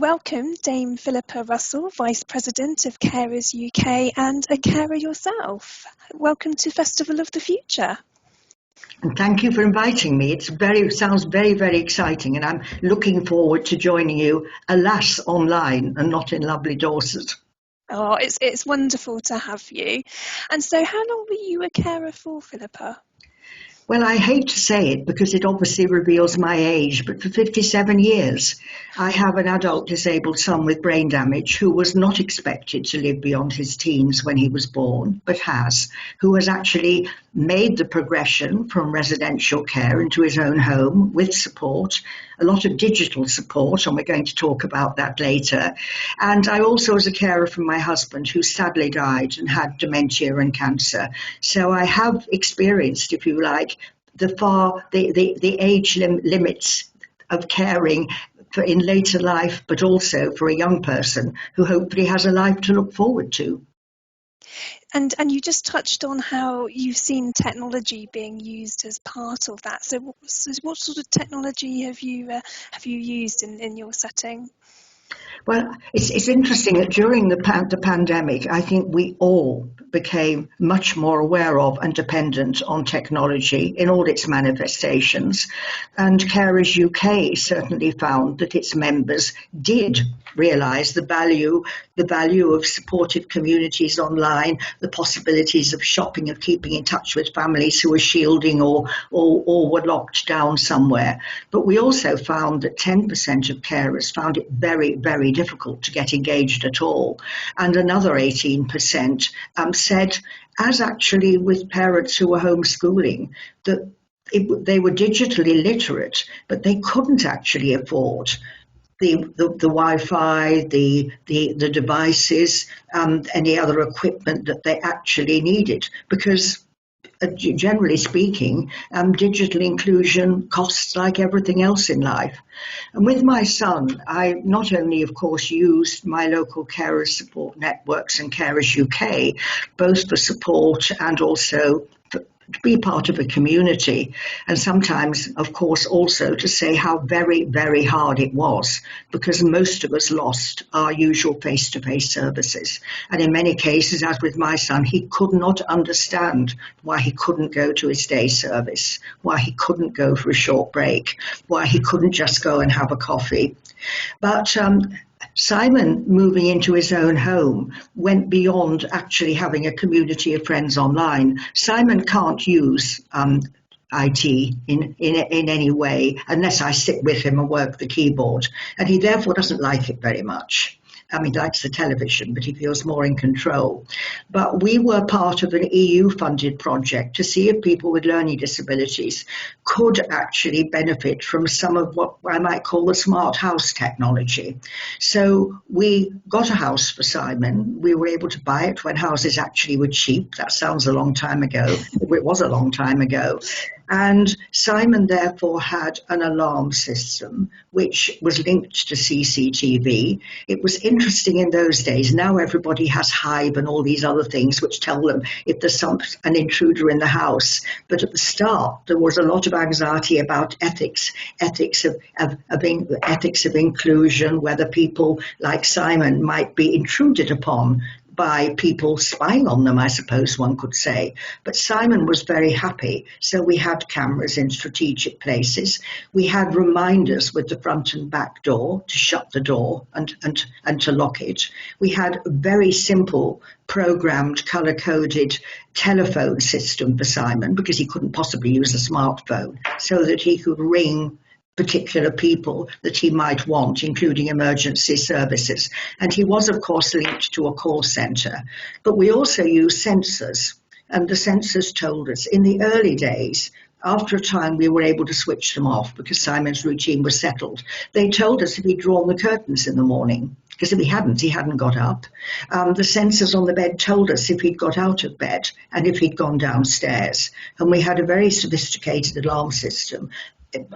Welcome, Dame Phillippa Russell, Vice President of Carers UK and a carer yourself. Welcome to Festival of the Future. And thank you for inviting me. Sounds very, very exciting, and I'm looking forward to joining you, alas, online and not in lovely Dorset. Oh, it's wonderful to have you. And so how long were you a carer for, Phillippa? Well, I hate to say it because it obviously reveals my age, but for 57 years, I have an adult disabled son with brain damage who was not expected to live beyond his teens when he was born, but who has actually made the progression from residential care into his own home with support, a lot of digital support, and we're going to talk about that later. And I also was a carer for my husband, who sadly died and had dementia and cancer. So I have experienced, if you like, the age limits of caring in later life, but also for a young person who hopefully has a life to look forward to. And you just touched on how you've seen technology being used as part of that. So what sort of technology have you used in your setting? Well, it's interesting that during the pandemic, I think we all became much more aware of and dependent on technology in all its manifestations. And Carers UK certainly found that its members did realise the value of supportive communities online, the possibilities of shopping, of keeping in touch with families who were shielding or were locked down somewhere. But we also found that 10% of carers found it very, very difficult to get engaged at all. And another 18% said, as actually with parents who were homeschooling, that they were digitally literate, but they couldn't actually afford the Wi-Fi, the devices, any other equipment that they actually needed, because generally speaking, digital inclusion costs like everything else in life. And with my son, I not only, of course, used my local carers support networks and Carers UK, both for support and also to be part of a community, and sometimes, of course, also to say how very, very hard it was, because most of us lost our usual face-to-face services. And in many cases, as with my son, he could not understand why he couldn't go to his day service, why he couldn't go for a short break, why he couldn't just go and have a coffee. But Simon, moving into his own home, went beyond actually having a community of friends online. Simon can't use IT in any way unless I sit with him and work the keyboard, and he therefore doesn't like it very much. He likes the television, but he feels more in control. But we were part of an EU-funded project to see if people with learning disabilities could actually benefit from some of what I might call the smart house technology. So we got a house for Simon. We were able to buy it when houses actually were cheap. That sounds a long time ago. It was a long time ago. And Simon therefore had an alarm system which was linked to CCTV. It was interesting in those days. Now everybody has Hive and all these other things which tell them if there's an intruder in the house. But at the start, there was a lot of anxiety about ethics of inclusion, whether people like Simon might be intruded upon by people spying on them, I suppose one could say. But Simon was very happy. So we had cameras in strategic places. We had reminders with the front and back door to shut the door and to lock it. We had a very simple programmed, color-coded telephone system for Simon, because he couldn't possibly use a smartphone, so that he could ring particular people that he might want, including emergency services. And he was, of course, linked to a call centre. But we also used sensors, and the sensors told us in the early days, after a time we were able to switch them off because Simon's routine was settled. They told us if he'd drawn the curtains in the morning, because if he hadn't got up. The sensors on the bed told us if he'd got out of bed and if he'd gone downstairs. And we had a very sophisticated alarm system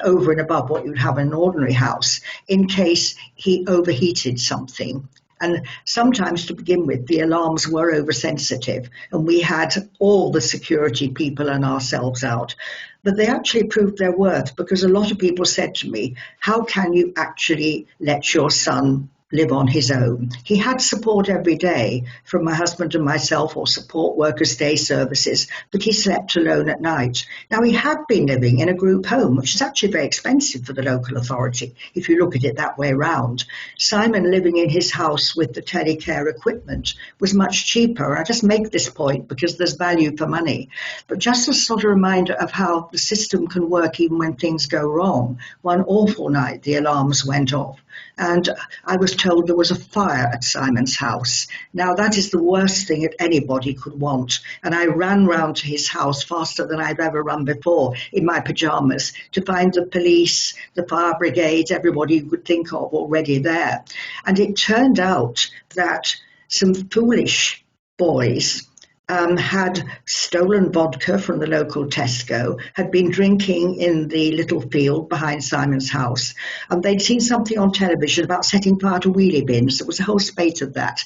over and above what you'd have in an ordinary house, in case he overheated something. And sometimes, to begin with, the alarms were oversensitive, and we had all the security people and ourselves out. But they actually proved their worth, because a lot of people said to me, how can you actually let your son live on his own. He had support every day from my husband and myself, or support workers, day services, but he slept alone at night. Now, he had been living in a group home, which is actually very expensive for the local authority, if you look at it that way round. Simon living in his house with the telecare equipment was much cheaper. I just make this point because there's value for money. But just a sort of reminder of how the system can work even when things go wrong. One awful night, the alarms went off, and I was told there was a fire at Simon's house. Now, that is the worst thing that anybody could want. And I ran round to his house faster than I've ever run before in my pajamas to find the police, the fire brigade, everybody you could think of already there. And it turned out that some foolish boys had stolen vodka from the local Tesco, had been drinking in the little field behind Simon's house, and they'd seen something on television about setting fire to wheelie bins. There was a whole spate of that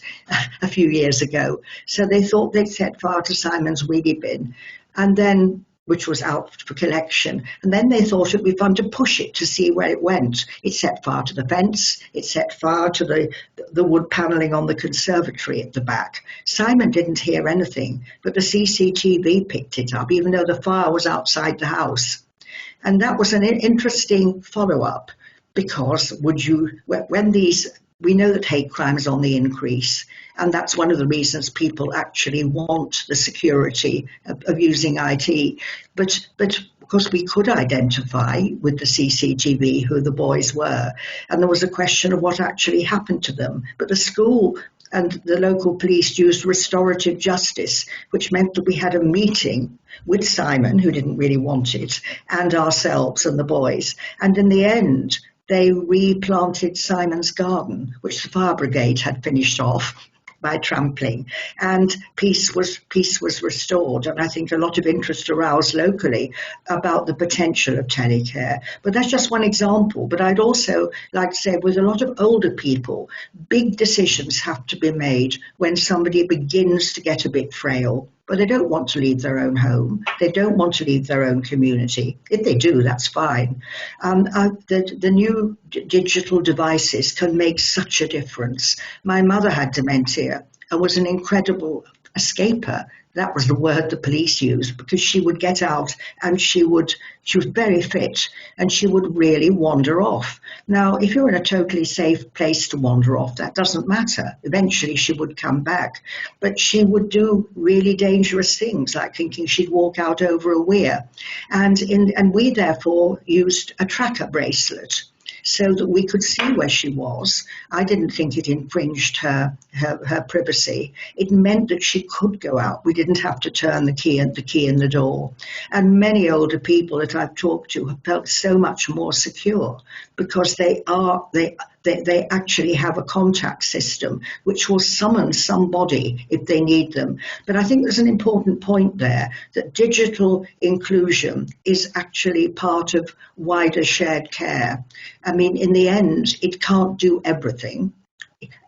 a few years ago. So they thought they'd set fire to Simon's wheelie bin, and then which was out for collection. And then they thought it'd be fun to push it to see where it went. It set fire to the fence. It set fire to the wood panelling on the conservatory at the back. Simon didn't hear anything, but the CCTV picked it up, even though the fire was outside the house. And that was an interesting follow-up, because we know that hate crime is on the increase, and that's one of the reasons people actually want the security of using IT. But of course, we could identify with the CCTV who the boys were, and there was a question of what actually happened to them. But the school and the local police used restorative justice, which meant that we had a meeting with Simon, who didn't really want it, and ourselves and the boys. And in the end, they replanted Simon's garden, which the fire brigade had finished off by trampling, and peace was restored. And I think a lot of interest aroused locally about the potential of telecare. But that's just one example. But I'd also like to say, with a lot of older people, big decisions have to be made when somebody begins to get a bit frail. But they don't want to leave their own home. They don't want to leave their own community. If they do, that's fine. The new digital devices can make such a difference. My mother had dementia and was an incredible escaper. That was the word the police used, because she would get out and she was very fit, and she would really wander off. Now, if you're in a totally safe place to wander off, that doesn't matter. Eventually she would come back, but she would do really dangerous things, like thinking she'd walk out over a weir. And we therefore used a tracker bracelet, so that we could see where she was. I didn't think it infringed her privacy. It meant that she could go out. We didn't have to turn the key in the door. And many older people that I've talked to have felt so much more secure, because they actually have a contact system which will summon somebody if they need them. But I think there's an important point there, that digital inclusion is actually part of wider shared care. I mean, in the end, it can't do everything.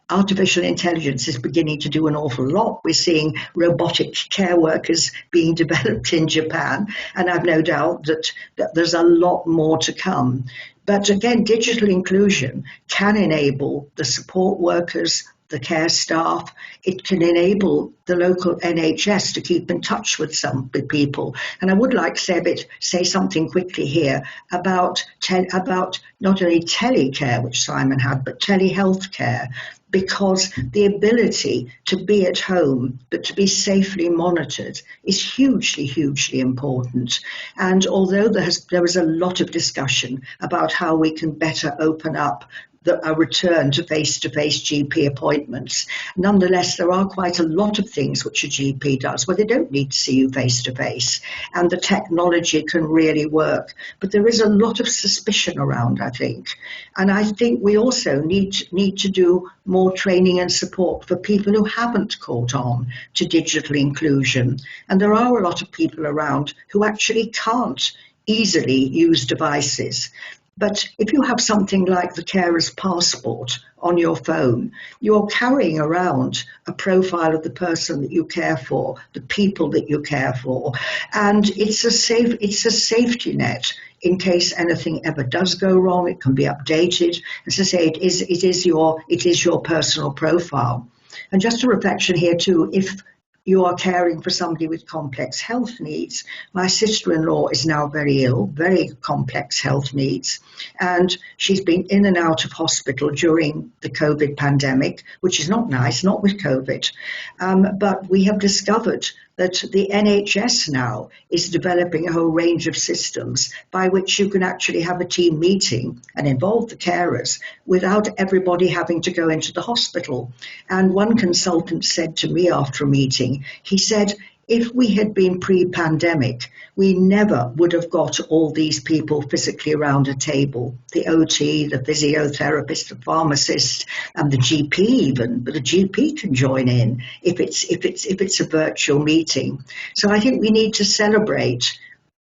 Artificial intelligence is beginning to do an awful lot. We're seeing robotic care workers being developed in Japan, and I've no doubt that there's a lot more to come. But again, digital inclusion can enable the support workers, the care staff. It can enable the local NHS to keep in touch with some people. And I would like to say something quickly here about not only telecare, which Simon had, but telehealth care, because the ability to be at home but to be safely monitored is hugely, hugely important. And although there was a lot of discussion about how we can better open up a return to face-to-face GP appointments, nonetheless, there are quite a lot of things which a GP does where they don't need to see you face-to-face, and the technology can really work. But there is a lot of suspicion around, I think. And I think we also need to do more training and support for people who haven't caught on to digital inclusion. And there are a lot of people around who actually can't easily use devices. But if you have something like the carer's passport on your phone, you're carrying around a profile of the person that you care for, the people that you care for, and it's a safety net in case anything ever does go wrong. It can be updated. As I say, it is your personal profile. And just a reflection here too, if you are caring for somebody with complex health needs. My sister-in-law is now very ill, very complex health needs, and she's been in and out of hospital during the COVID pandemic, which is not nice, not with COVID. But we have discovered that the NHS now is developing a whole range of systems by which you can actually have a team meeting and involve the carers without everybody having to go into the hospital. And one consultant said to me after a meeting, he said, if we had been pre-pandemic, we never would have got all these people physically around a table, the OT, the physiotherapist, the pharmacist, and the GP even, but the GP can join in if it's a virtual meeting. So I think we need to celebrate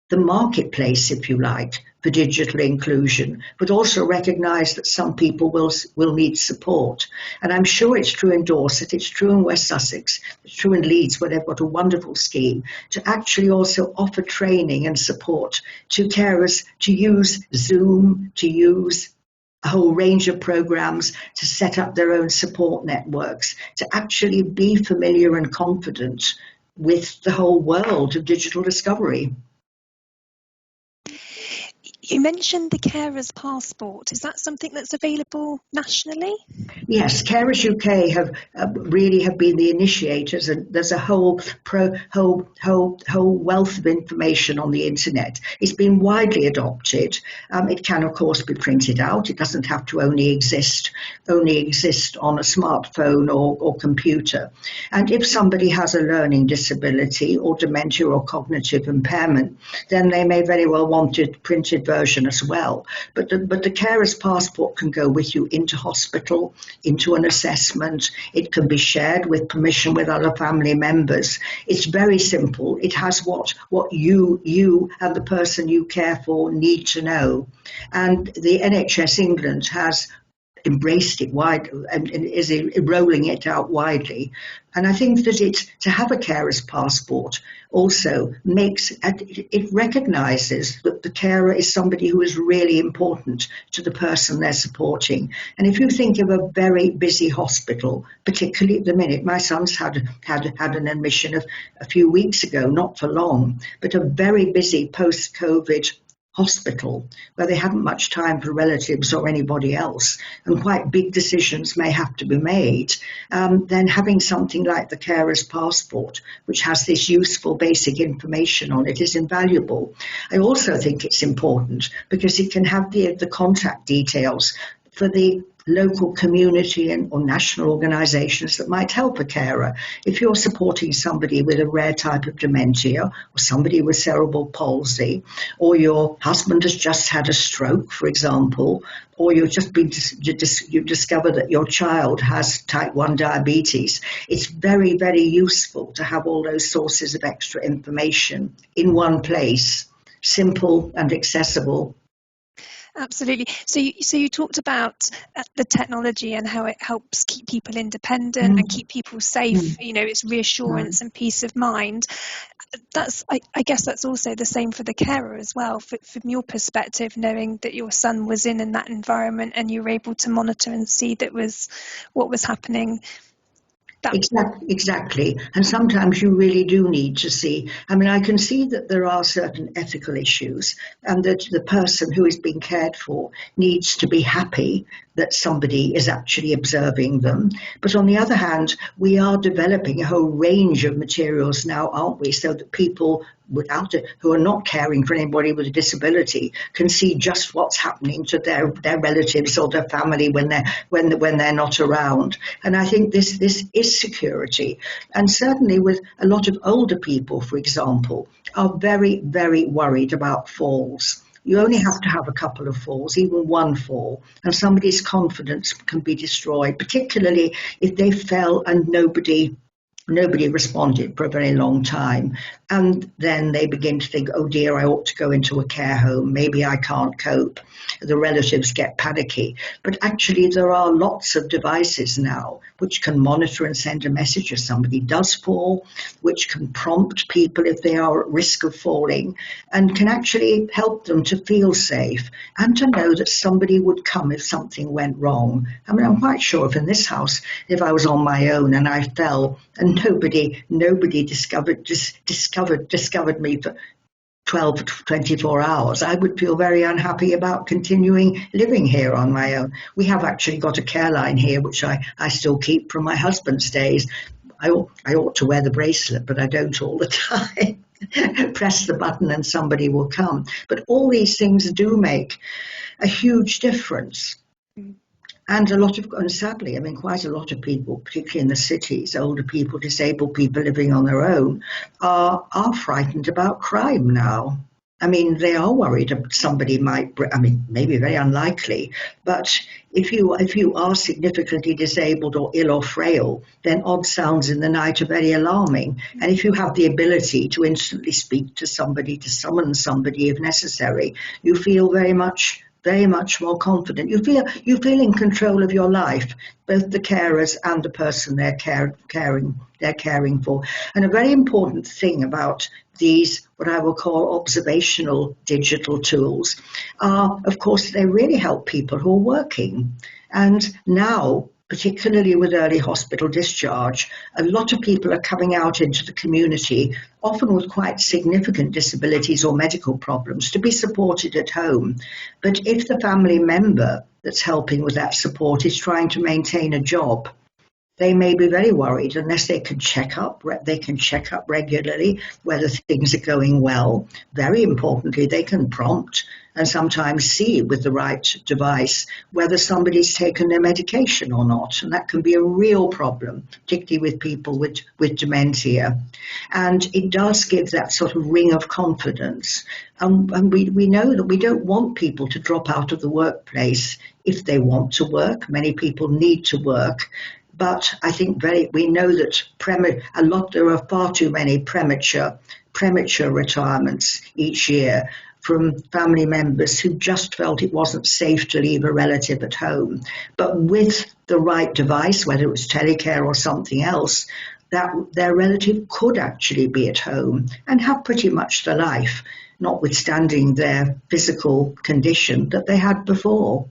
the marketplace, if you like, for digital inclusion, but also recognise that some people will need support. And I'm sure it's true in Dorset, it's true in West Sussex, it's true in Leeds, where they've got a wonderful scheme to actually also offer training and support to carers to use Zoom, to use a whole range of programs, to set up their own support networks, to actually be familiar and confident with the whole world of digital discovery. You mentioned the Carers Passport. Is that something that's available nationally? Yes, Carers UK have been the initiators, and there's a whole wealth of information on the internet. It's been widely adopted. It can, of course, be printed out. It doesn't have to only exist on a smartphone or computer. And if somebody has a learning disability or dementia or cognitive impairment, then they may very well want a printed version as well. But the Carers Passport can go with you into hospital, into an assessment. It can be shared with permission with other family members. It's very simple. It has what you and the person you care for need to know. And the NHS England has embraced it wide and is rolling it out widely. And I think that to have a carer's passport also it recognises that the carer is somebody who is really important to the person they're supporting. And if you think of a very busy hospital, particularly at the minute, my son's had an admission of a few weeks ago, not for long, but a very busy post-COVID hospital where they haven't much time for relatives or anybody else, and quite big decisions may have to be made, then having something like the carer's passport, which has this useful basic information on it, is invaluable. I also think it's important because it can have the contact details for the local community or national organisations that might help a carer. If you're supporting somebody with a rare type of dementia or somebody with cerebral palsy, or your husband has just had a stroke, for example, or you've discovered that your child has type 1 diabetes, it's very, very useful to have all those sources of extra information in one place, simple and accessible. Absolutely. So you talked about the technology and how it helps keep people independent and keep people safe. You know, it's reassurance and peace of mind. I guess that's also the same for the carer as well. From your perspective, knowing that your son was in that environment and you were able to monitor and see what was happening. Exactly. And sometimes you really do need to see. I mean, I can see that there are certain ethical issues and that the person who is being cared for needs to be happy that somebody is actually observing them. But on the other hand, we are developing a whole range of materials now, aren't we? So that people who are not caring for anybody with a disability can see just what's happening to their relatives or their family when they're not around. And I think this is security. And certainly with a lot of older people, for example, are very, very worried about falls. You only have to have a couple of falls, even one fall, and somebody's confidence can be destroyed, particularly if they fell and nobody Nobody responded for a very long time. And then they begin to think, oh dear, I ought to go into a care home. Maybe I can't cope. The relatives get panicky. But actually, there are lots of devices now which can monitor and send a message if somebody does fall, which can prompt people if they are at risk of falling, and can actually help them to feel safe and to know that somebody would come if something went wrong. I mean, I'm quite sure if in this house, if I was on my own and I fell and nobody discovered me for 12 to 24 hours, I would feel very unhappy about continuing living here on my own. We have actually got a care line here, which I still keep from my husband's days. I ought to wear the bracelet, but I don't all the time. Press the button and somebody will come. But all these things do make a huge difference. And sadly, I mean, quite a lot of people, particularly in the cities, older people, disabled people living on their own, are frightened about crime now. I mean, they are worried somebody might, I mean, maybe very unlikely, but if you are significantly disabled or ill or frail, then odd sounds in the night are very alarming. And if you have the ability to instantly speak to somebody, to summon somebody if necessary, you feel very much more confident. You feel in control of your life, both the carers and the person they're caring for. And a very important thing about these, what I will call observational digital tools, are, of course, they really help people who are working. And now, particularly with early hospital discharge, a lot of people are coming out into the community, often with quite significant disabilities or medical problems, to be supported at home. But if the family member that's helping with that support is trying to maintain a job, they may be very worried unless they can check up regularly whether things are going well. Very importantly, they can prompt and sometimes see with the right device whether somebody's taken their medication or not. And that can be a real problem, particularly with people with dementia. And it does give that sort of ring of confidence. And we know that we don't want people to drop out of the workplace if they want to work. Many people need to work. But I think we know that there are far too many premature retirements each year from family members who just felt it wasn't safe to leave a relative at home. But with the right device, whether it was telecare or something else, that their relative could actually be at home and have pretty much the life, notwithstanding their physical condition that they had before.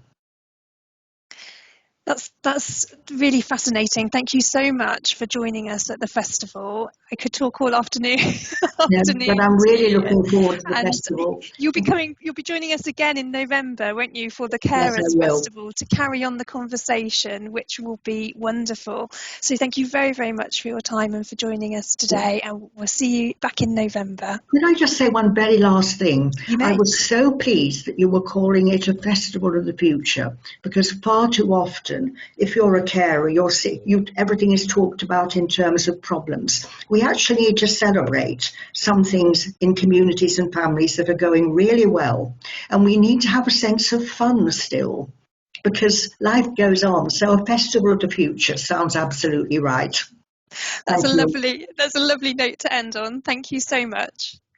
That's really fascinating. Thank you so much for joining us at the festival. I could talk all afternoon. But I'm really looking forward to the festival. You'll be joining us again in November, won't you, for the Carers Festival, to carry on the conversation, which will be wonderful. So thank you very, very much for your time and for joining us today, and we'll see you back in November. Could I just say one very last thing? You may. I was so pleased that you were calling it a Festival of the Future, because far too often, if you're a carer, you're sick, everything is talked about in terms of problems. We actually need to celebrate some things in communities and families that are going really well. And we need to have a sense of fun still, because life goes on. So a Festival of the Future sounds absolutely right. That's a lovely note to end on. Thank you so much.